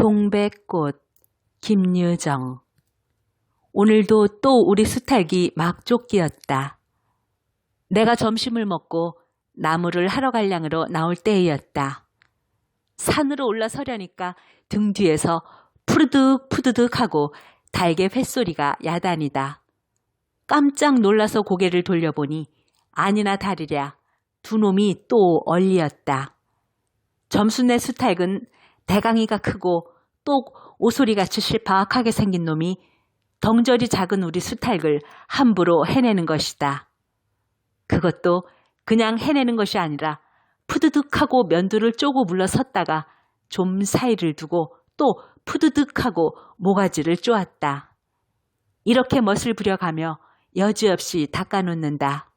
동백꽃 김유정. 오늘도 또 우리 수탉이 막 쫓기었다. 내가 점심을 먹고 나무를 하러 갈 양으로 나올 때였다. 산으로 올라서려니까 등 뒤에서 푸르득 푸드득 하고 달개 횟소리가 야단이다. 깜짝 놀라서 고개를 돌려보니 아니나 다르랴 두 놈이 또 얼리었다. 점순네 수탉은 대강이가 크고 또 오소리같이 실팍하게 생긴 놈이 덩저리 작은 우리 수탉을 함부로 해내는 것이다. 그것도 그냥 해내는 것이 아니라 푸드득하고 면두를 쪼고 물러섰다가 좀 사이를 두고 또 푸드득하고 모가지를 쪼았다. 이렇게 멋을 부려가며 여지없이 닦아놓는다.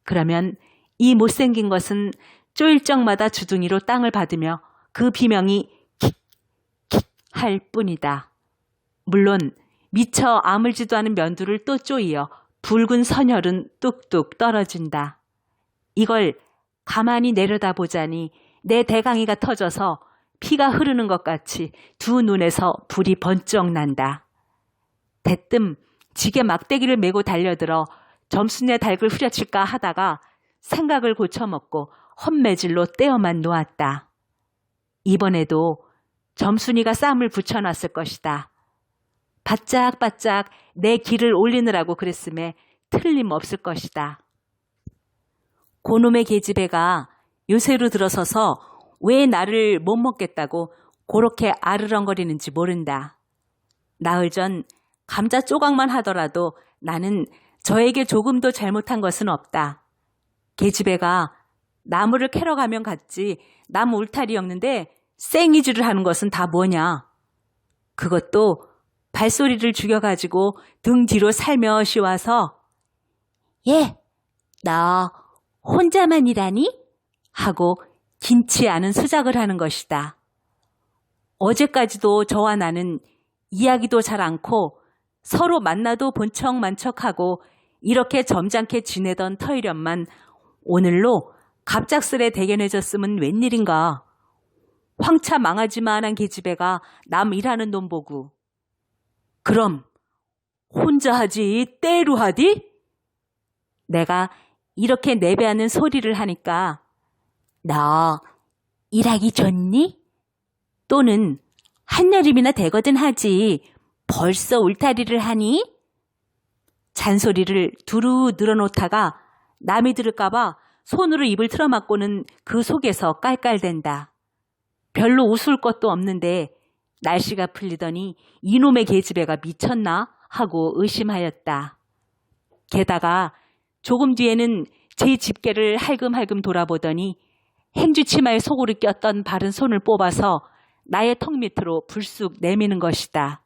그러면 이 못생긴 것은 쪼일 적마다 주둥이로 땅을 받으며 그 비명이 킥킥 할 뿐이다. 물론 미처 아물지도 않은 면두를 또 쪼이어 붉은 선혈은 뚝뚝 떨어진다. 이걸 가만히 내려다보자니 내 대강이가 터져서 피가 흐르는 것 같이 두 눈에서 불이 번쩍 난다. 대뜸 지게 막대기를 메고 달려들어 점순네 닭을 후려칠까 하다가 생각을 고쳐먹고 헛매질로 떼어만 놓았다. 이번에도 점순이가 쌈을 붙여놨을 것이다. 바짝바짝 내 기를 올리느라고 그랬음에 틀림없을 것이다. 고놈의 계집애가 요새로 들어서서 왜 나를 못 먹겠다고 그렇게 아르렁거리는지 모른다. 나흘 전 감자 조각만 하더라도 나는 저에게 조금도 잘못한 것은 없다. 계집애가 나무를 캐러 가면 갔지 나무 울타리 엮는데 생이질을 하는 것은 다 뭐냐. 그것도 발소리를 죽여가지고 등 뒤로 살며시 와서 예, 너 혼자만 일하니? 하고 긴치 않은 수작을 하는 것이다. 어제까지도 저와 나는 이야기도 잘 않고 서로 만나도 본 척 만척하고 이렇게 점잖게 지내던 터이련만 오늘로 갑작스레 대견해졌으면 웬일인가. 황차 망하지만한 계집애가 남 일하는 놈 보고 그럼 혼자 하지 때로 하디? 내가 이렇게 내배하는 소리를 하니까 너 일하기 좋니? 또는 한여름이나 되거든 하지 벌써 울타리를 하니? 잔소리를 두루 늘어놓다가 남이 들을까봐 손으로 입을 틀어막고는 그 속에서 깔깔댄다. 별로 웃을 것도 없는데 날씨가 풀리더니 이놈의 계집애가 미쳤나 하고 의심하였다. 게다가 조금 뒤에는 제 집게를 할금할금 돌아보더니 행주치마에 속으로 꼈던 바른 손을 뽑아서 나의 턱 밑으로 불쑥 내미는 것이다.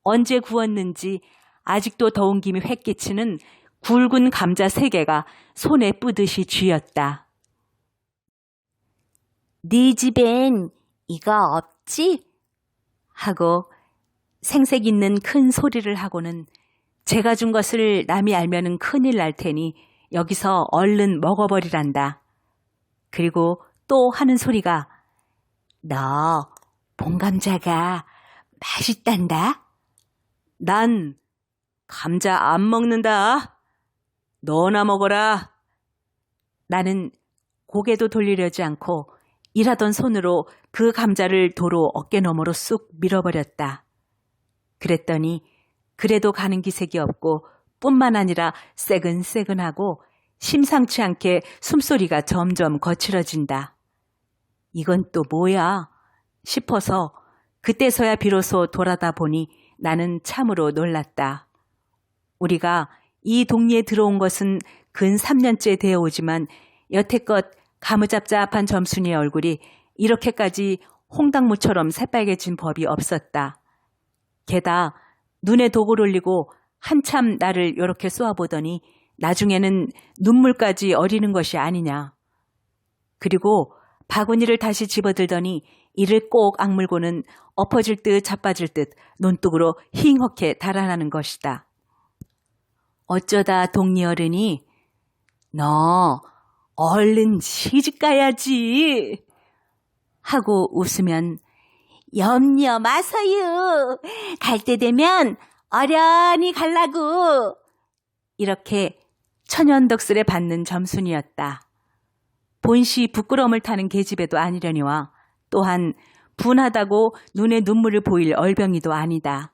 언제 구웠는지 아직도 더운 김이 획기치는 굵은 감자 3개가 손에 뿌듯이 쥐었다. 네 집엔 이거 없지? 하고 생색 있는 큰 소리를 하고는 제가 준 것을 남이 알면은 큰일 날 테니 여기서 얼른 먹어버리란다. 그리고 또 하는 소리가 너 봉감자가 맛있단다. 난 감자 안 먹는다. 너나 먹어라. 나는 고개도 돌리려지 않고 일하던 손으로 그 감자를 도로 어깨너머로 쑥 밀어버렸다. 그랬더니 그래도 가는 기색이 없고 뿐만 아니라 새근새근하고 심상치 않게 숨소리가 점점 거칠어진다. 이건 또 뭐야 싶어서 그때서야 비로소 돌아다 보니 나는 참으로 놀랐다. 우리가 이 동리에 들어온 것은 근 3년째 되어오지만 여태껏 가무잡잡한 점순이의 얼굴이 이렇게까지 홍당무처럼 새빨개진 법이 없었다. 게다 눈에 독을 올리고 한참 나를 이렇게 쏘아보더니 나중에는 눈물까지 어리는 것이 아니냐. 그리고 바구니를 다시 집어들더니 이를 꼭 악물고는 엎어질 듯 자빠질 듯 논뚝으로 힝하게 달아나는 것이다. 어쩌다 동리 어른이 너 얼른 시집 가야지 하고 웃으면 염려 마서유. 갈 때 되면 어련히 갈라고. 이렇게 천연덕스레 받는 점순이었다. 본시 부끄러움을 타는 계집애도 아니려니와 또한 분하다고 눈에 눈물을 보일 얼병이도 아니다.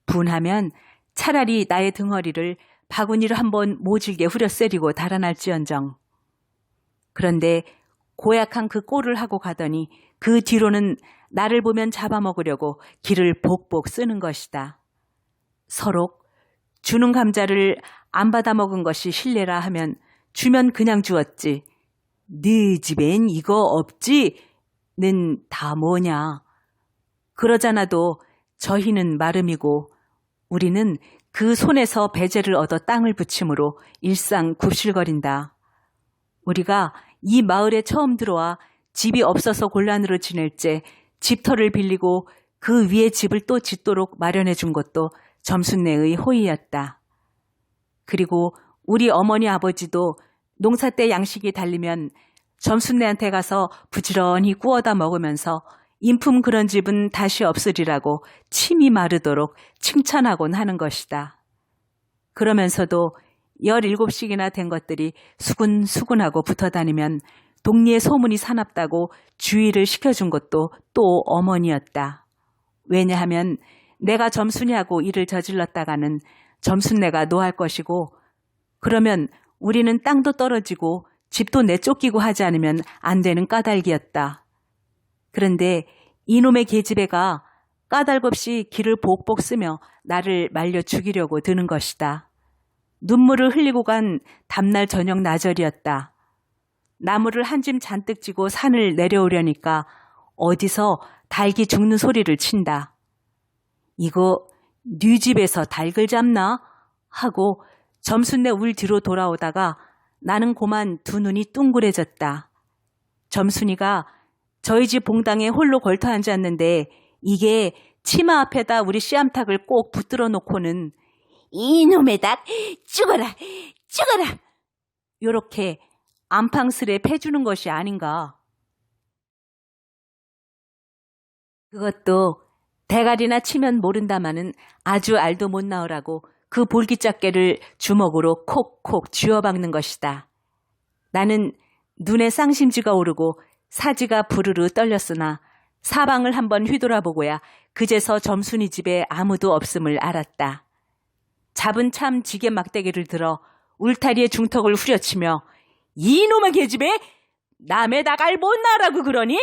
분하면 차라리 나의 등허리를 바구니로 한번 모질게 후려세리고 달아날지언정. 그런데 고약한 그 꼴을 하고 가더니 그 뒤로는 나를 보면 잡아먹으려고 길을 복복 쓰는 것이다. 서로 주는 감자를 안 받아먹은 것이 실례라 하면 주면 그냥 주었지. 네 집엔 이거 없지?는 다 뭐냐. 그러잖아도 저희는 마름이고 우리는 그 손에서 배제를 얻어 땅을 붙임으로 일상 굽실거린다. 우리가 이 마을에 처음 들어와 집이 없어서 곤란으로 지낼 때 집터를 빌리고 그 위에 집을 또 짓도록 마련해 준 것도 점순네의 호의였다. 그리고 우리 어머니 아버지도 농사 때 양식이 달리면 점순네한테 가서 부지런히 구워다 먹으면서 인품 그런 집은 다시 없으리라고 침이 마르도록 칭찬하곤 하는 것이다. 그러면서도 17씩이나 된 것들이 수군수군하고 붙어다니면 동리에 소문이 사납다고 주의를 시켜준 것도 또 어머니였다. 왜냐하면 내가 점순이하고 일을 저질렀다가는 점순네가 노할 것이고 그러면 우리는 땅도 떨어지고 집도 내쫓기고 하지 않으면 안 되는 까닭이었다. 그런데 이놈의 계집애가 까닭 없이 길을 복복 쓰며 나를 말려 죽이려고 드는 것이다. 눈물을 흘리고 간 다음날 저녁 나절이었다. 나무를 한 짐 잔뜩 지고 산을 내려오려니까 어디서 닭이 죽는 소리를 친다. 이거 네 집에서 닭을 잡나? 하고 점순네 울 뒤로 돌아오다가 나는 고만 두 눈이 둥그레졌다. 점순이가 저희 집 봉당에 홀로 걸터 앉았는데 이게 치마 앞에다 우리 씨암탉을 꼭 붙들어 놓고는 이놈의 닭 죽어라 죽어라 요렇게 안팡스레 패주는 것이 아닌가. 그것도 대가리나 치면 모른다마는 아주 알도 못 나오라고 그 볼기짝개를 주먹으로 콕콕 쥐어박는 것이다. 나는 눈에 쌍심지가 오르고 사지가 부르르 떨렸으나 사방을 한번 휘돌아보고야 그제서 점순이 집에 아무도 없음을 알았다. 잡은 참 지게 막대기를 들어 울타리에 중턱을 후려치며 이놈의 계집애 남의 닭알 못 나라고 그러니?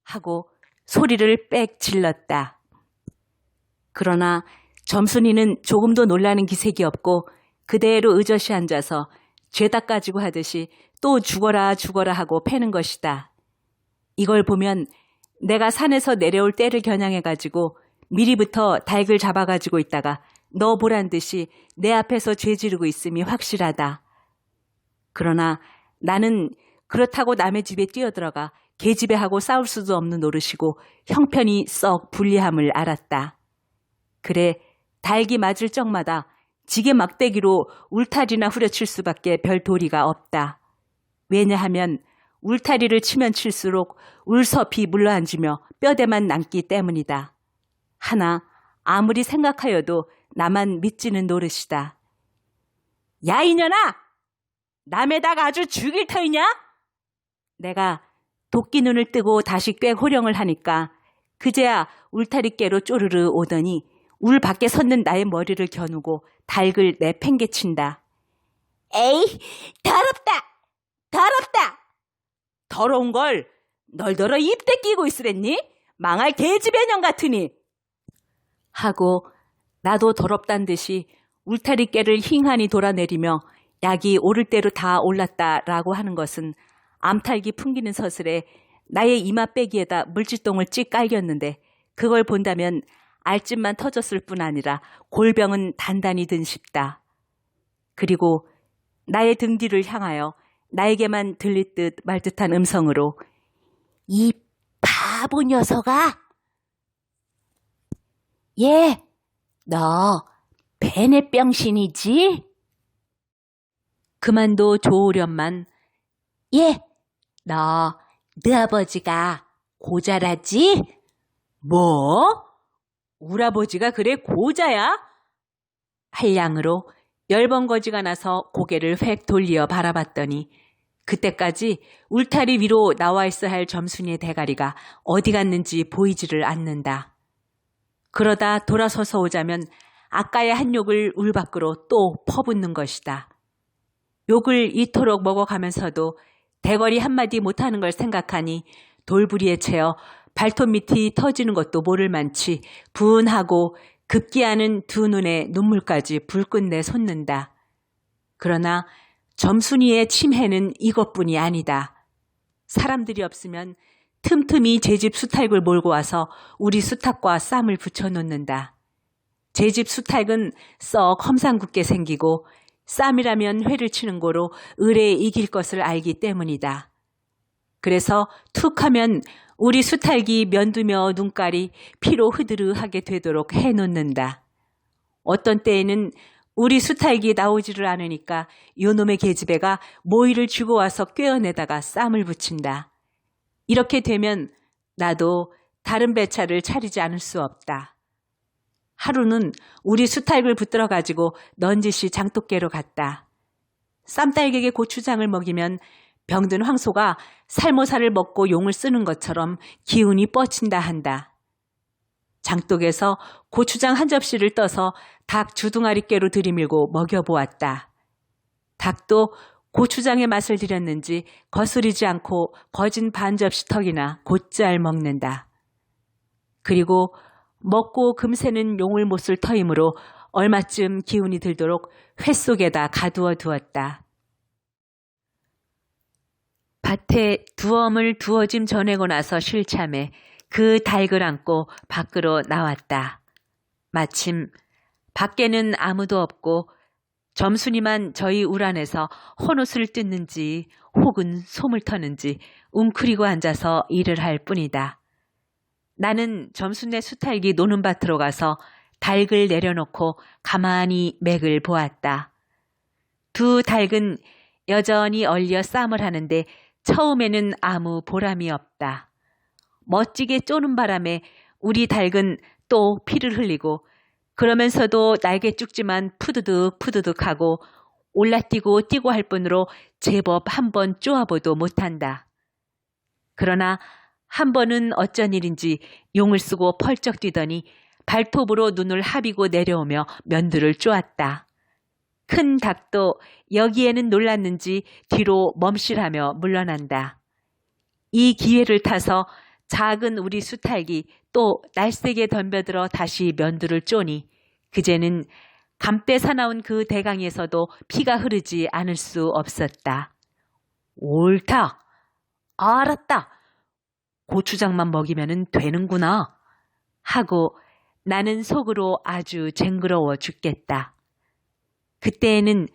하고 소리를 빽 질렀다. 그러나 점순이는 조금도 놀라는 기색이 없고 그대로 의젓이 앉아서 죄다 가지고 하듯이 또 죽어라 죽어라 하고 패는 것이다. 이걸 보면 내가 산에서 내려올 때를 겨냥해가지고 미리부터 닭을 잡아가지고 있다가 너 보란 듯이 내 앞에서 죄 지르고 있음이 확실하다. 그러나 나는 그렇다고 남의 집에 뛰어들어가 계집애하고 싸울 수도 없는 노릇이고 형편이 썩 불리함을 알았다. 그래 닭이 맞을 적마다 지게 막대기로 울타리나 후려칠 수밖에 별 도리가 없다. 왜냐하면 울타리를 치면 칠수록 울섭이 물러앉으며 뼈대만 남기 때문이다. 하나 아무리 생각하여도 나만 믿지는 노릇이다. 야 이년아! 남의 닭 아주 죽일 터이냐? 내가 도끼 눈을 뜨고 다시 꽤 호령을 하니까 그제야 울타리깨로 쪼르르 오더니 울 밖에 섰는 나의 머리를 겨누고 닭을 내팽개친다. 에이 더럽다! 더럽다! 더러운 걸 널더러 입대 끼고 있으랬니? 망할 계집애년 같으니! 하고 나도 더럽단 듯이 울타리깨를 힝하니 돌아내리며 약이 오를 대로 다 올랐다라고 하는 것은 암탉이 풍기는 서슬에 나의 이마빼기에다 물질똥을 찍 깔겼는데 그걸 본다면 알집만 터졌을 뿐 아니라 골병은 단단히 든 싶다. 그리고 나의 등 뒤를 향하여 나에게만 들릴 듯 말 듯한 음성으로 이 바보 녀석아! 예, 너 베네병신이지? 그만도 좋으련만 예, 너 아버지가 고자라지? 뭐? 우라버지가 그래 고자야? 한량으로 10번 거지가 나서 고개를 획 돌려 바라봤더니 그때까지 울타리 위로 나와 있어야 할 점순이의 대가리가 어디 갔는지 보이지를 않는다. 그러다 돌아서서 오자면 아까의 한 욕을 울 밖으로 또 퍼붓는 것이다. 욕을 이토록 먹어가면서도 대거리 한마디 못하는 걸 생각하니 돌부리에 채어 발톱 밑이 터지는 것도 모를 만치 분하고 급기야는 두 눈에 눈물까지 불끈내 솟는다. 그러나 점순이의 침해는 이것뿐이 아니다. 사람들이 없으면 틈틈이 제 집 수탉을 몰고 와서 우리 수탉과 쌈을 붙여놓는다. 제 집 수탉은 썩 험상궂게 생기고 쌈이라면 회를 치는 고로 을에 이길 것을 알기 때문이다. 그래서 툭 하면 우리 수탉이 면두며 눈깔이 피로 흐드르하게 되도록 해놓는다. 어떤 때에는 우리 수탉이 나오지를 않으니까 요놈의 계집애가 모이를 쥐고 와서 꿰어내다가 쌈을 붙인다. 이렇게 되면 나도 다른 배차를 차리지 않을 수 없다. 하루는 우리 수탉을 붙들어 가지고 넌지시 장독계로 갔다. 쌈딸에게 고추장을 먹이면 병든 황소가 살모사를 먹고 용을 쓰는 것처럼 기운이 뻗친다 한다. 장독에서 고추장 한 접시를 떠서 닭 주둥아리깨로 들이밀고 먹여보았다. 닭도 고추장의 맛을 들였는지 거스리지 않고 거진 반 접시 턱이나 곧잘 먹는다. 그리고 먹고 금새는 용을 못 쓸 터이므로 얼마쯤 기운이 들도록 회 속에다 가두어 두었다. 밭에 두엄을 두어짐 전해고 나서 쉴 참에 그 닭을 안고 밖으로 나왔다. 마침 밖에는 아무도 없고 점순이만 저희 울 안에서 헌옷을 뜯는지 혹은 솜을 터는지 웅크리고 앉아서 일을 할 뿐이다. 나는 점순네 수탉이 노는 밭으로 가서 닭을 내려놓고 가만히 맥을 보았다. 두 닭은 여전히 얼려 쌈을 하는데 처음에는 아무 보람이 없다. 멋지게 쪼는 바람에 우리 닭은 또 피를 흘리고 그러면서도 날개 쭉지만 푸드득하고 올라뛰고 뛰고 할 뿐으로 제법 한 번 쪼아보도 못한다. 그러나 한 번은 어쩐 일인지 용을 쓰고 펄쩍 뛰더니 발톱으로 눈을 하비고 내려오며 면두를 쪼았다. 큰 닭도 여기에는 놀랐는지 뒤로 멈실하며 물러난다. 이 기회를 타서 작은 우리 수탉이 또 날쌔게 덤벼들어 다시 면두를 쪼니 그제는 감때 사나운 그 대강에서도 피가 흐르지 않을 수 없었다. 옳다. 알았다. 고추장만 먹이면 되는구나. 하고 나는 속으로 아주 쟁그러워 죽겠다. 그때에는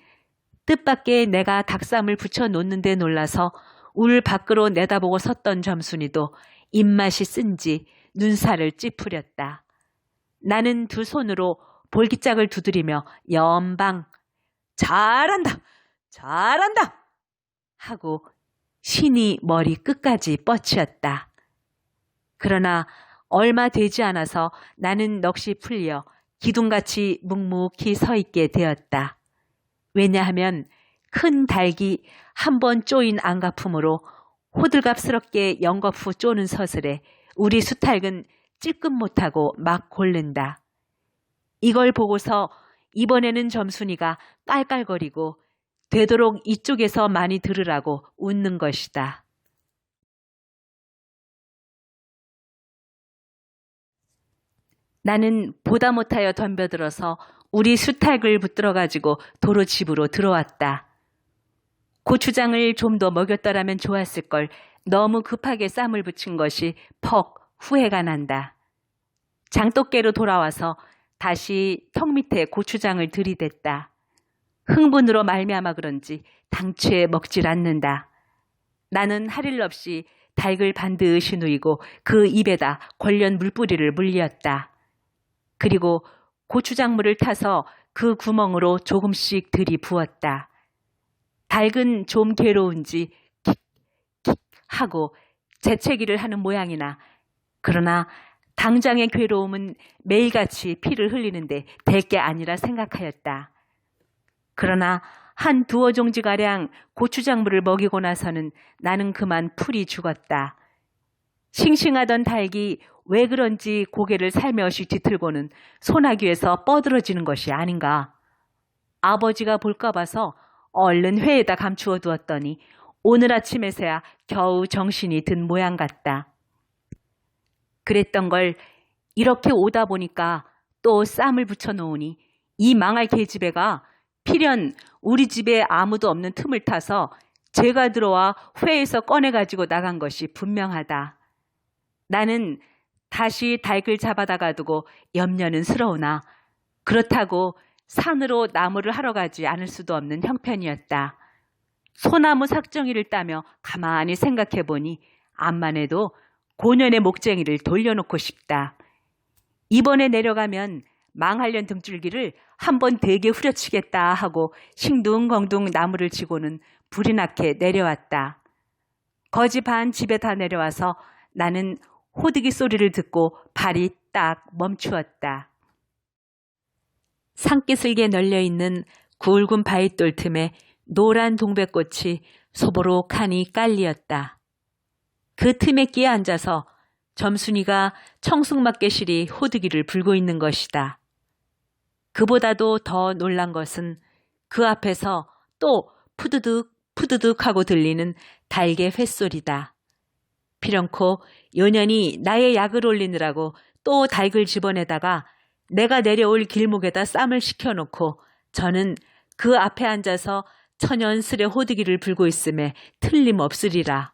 뜻밖의 내가 닭쌈을 붙여놓는데 놀라서 울 밖으로 내다보고 섰던 점순이도 입맛이 쓴지 눈살을 찌푸렸다. 나는 두 손으로 볼기짝을 두드리며 연방 잘한다 잘한다 하고 신이 머리 끝까지 뻗치었다. 그러나 얼마 되지 않아서 나는 넋이 풀려 기둥같이 묵묵히 서 있게 되었다. 왜냐하면 큰 닭이 한 번 쪼인 안가품으로 호들갑스럽게 영겁후 쪼는 서슬에 우리 수탉은 찔끔 못하고 막 골른다. 이걸 보고서 이번에는 점순이가 깔깔거리고 되도록 이쪽에서 많이 들으라고 웃는 것이다. 나는 보다 못하여 덤벼들어서 우리 수탉을 붙들어가지고 도로 집으로 들어왔다. 고추장을 좀 더 먹였더라면 좋았을 걸 너무 급하게 쌈을 붙인 것이 퍽 후회가 난다. 장독깨로 돌아와서 다시 턱 밑에 고추장을 들이댔다. 흥분으로 말미암아 그런지 당최 먹질 않는다. 나는 할 일 없이 닭을 반드시 누이고 그 입에다 관련 물뿌리를 물렸다. 그리고 고추장물을 타서 그 구멍으로 조금씩 들이부었다. 닭은 좀 괴로운지 킥킥 하고 재채기를 하는 모양이나 그러나 당장의 괴로움은 매일같이 피를 흘리는데 될 게 아니라 생각하였다. 그러나 한 두어 종지가량 고추장물을 먹이고 나서는 나는 그만 풀이 죽었다. 싱싱하던 닭이 왜 그런지 고개를 살며시 뒤틀고는 소나귀에서 뻗어지는 것이 아닌가. 아버지가 볼까 봐서 얼른 회에다 감추어 두었더니 오늘 아침에서야 겨우 정신이 든 모양 같다. 그랬던 걸 이렇게 오다 보니까 또 쌈을 붙여놓으니 이 망할 계집애가 필연 우리 집에 아무도 없는 틈을 타서 제가 들어와 회에서 꺼내가지고 나간 것이 분명하다. 나는 다시 닭을 잡아다 가두고 염려는 스러우나 그렇다고 산으로 나무를 하러 가지 않을 수도 없는 형편이었다. 소나무 삭정이를 따며 가만히 생각해 보니 암만 해도 고년의 목쟁이를 돌려놓고 싶다. 이번에 내려가면 망할년 등줄기를 한번 되게 후려치겠다 하고 싱둥벙둥 나무를 치고는 불이 나게 내려왔다. 거지 반 집에 다 내려와서 나는 호드기 소리를 듣고 발이 딱 멈추었다. 산기슭에 널려있는 굵은 바위돌 틈에 노란 동백꽃이 소보록하니 깔리었다. 그 틈에 끼어 앉아서 점순이가 청승맞게실이 호드기를 불고 있는 것이다. 그보다도 더 놀란 것은 그 앞에서 또 푸드득 푸드득 하고 들리는 닭의 횟소리다. 피령코 요년이 나의 약을 올리느라고 또 닭을 집어내다가 내가 내려올 길목에다 쌈을 시켜놓고 저는 그 앞에 앉아서 천연스레 호드기를 불고 있음에 틀림없으리라.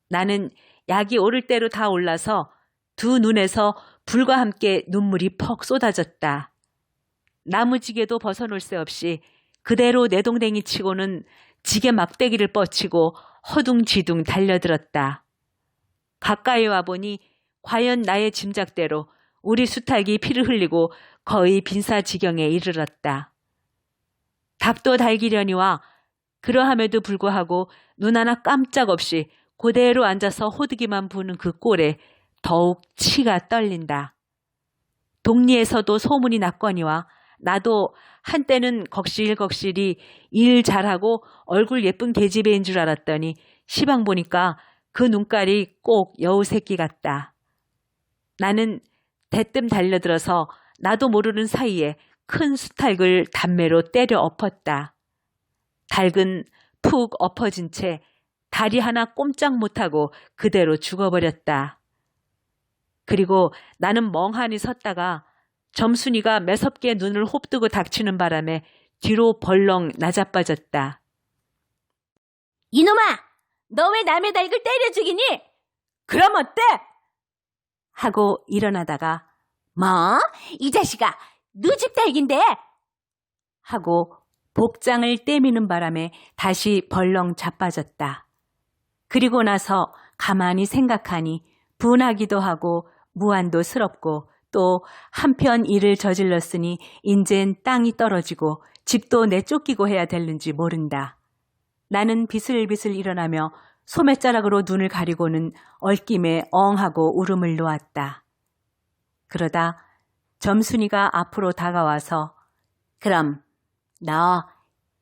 나는 약이 오를 대로 다 올라서 두 눈에서 불과 함께 눈물이 퍽 쏟아졌다. 나무지게도 벗어놓을 새 없이 그대로 내동댕이 치고는 지게 막대기를 뻗치고 허둥지둥 달려들었다. 가까이 와보니 과연 나의 짐작대로 우리 수탉이 피를 흘리고 거의 빈사지경에 이르렀다. 닭도 달기려니와 그러함에도 불구하고 눈 하나 깜짝 없이 그대로 앉아서 호드기만 부는 그 꼴에 더욱 치가 떨린다. 동리에서도 소문이 났거니와 나도 한때는 걱실걱실이 일 잘하고 얼굴 예쁜 계집애인 줄 알았더니 시방 보니까 그 눈깔이 꼭 여우 새끼 같다. 나는 대뜸 달려들어서 나도 모르는 사이에 큰 수탉을 담매로 때려 엎었다. 닭은 푹 엎어진 채 다리 하나 꼼짝 못하고 그대로 죽어버렸다. 그리고 나는 멍하니 섰다가 점순이가 매섭게 눈을 홉뜨고 닥치는 바람에 뒤로 벌렁 나자빠졌다. 이놈아! 너 왜 남의 닭을 때려 죽이니? 그럼 어때? 하고 일어나다가 뭐? 이 자식아! 너 집 닭인데? 하고 복장을 떼미는 바람에 다시 벌렁 자빠졌다. 그리고 나서 가만히 생각하니 분하기도 하고 무안도 스럽고 또 한편 일을 저질렀으니 인젠 땅이 떨어지고 집도 내쫓기고 해야 될는지 모른다. 나는 비슬비슬 일어나며 소매자락으로 눈을 가리고는 얼김에 엉하고 울음을 놓았다. 그러다 점순이가 앞으로 다가와서 그럼 너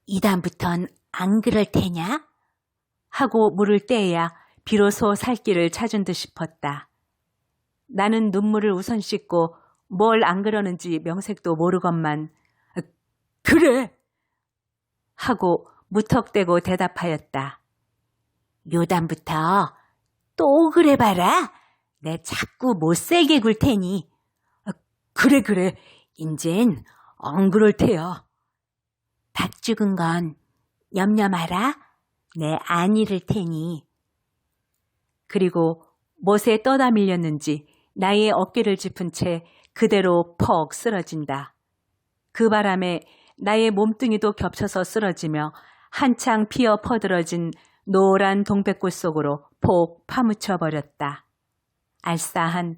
이다음부턴 안 그럴 테냐? 하고 물을 때에야 비로소 살 길을 찾은 듯 싶었다. 나는 눈물을 우선 씻고 뭘 안 그러는지 명색도 모르건만 그래! 하고 무턱대고 대답하였다. 요담부터 또 그래봐라. 내 자꾸 못살게 굴 테니. 그래. 인젠 안 그럴 테여. 닭 죽은 건 염려 마라. 내 안 잃을 테니. 그리고 못에 떠다 밀렸는지 나의 어깨를 짚은 채 그대로 퍽 쓰러진다. 그 바람에 나의 몸뚱이도 겹쳐서 쓰러지며 한창 피어 퍼들어진 노란 동백꽃 속으로 폭 파묻혀 버렸다. 알싸한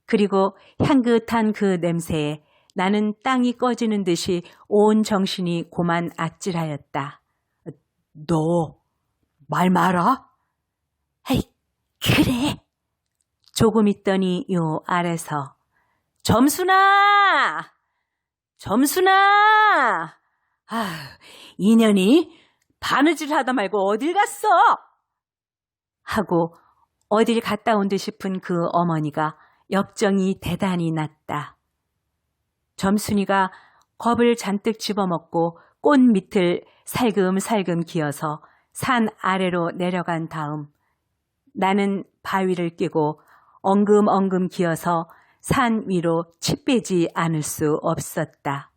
그리고 향긋한 그 냄새에 나는 땅이 꺼지는 듯이 온 정신이 고만 아찔하였다. 너 말 마라? 아이, 그래. 조금 있더니 요 아래서 점순아! 점순아! 인연이 바느질 하다 말고 어딜 갔어? 하고 어딜 갔다 온 듯 싶은 그 어머니가 역정이 대단히 났다. 점순이가 겁을 잔뜩 집어먹고 꽃 밑을 살금살금 기어서 산 아래로 내려간 다음 나는 바위를 끼고 엉금엉금 기어서 산 위로 치 빼지 않을 수 없었다.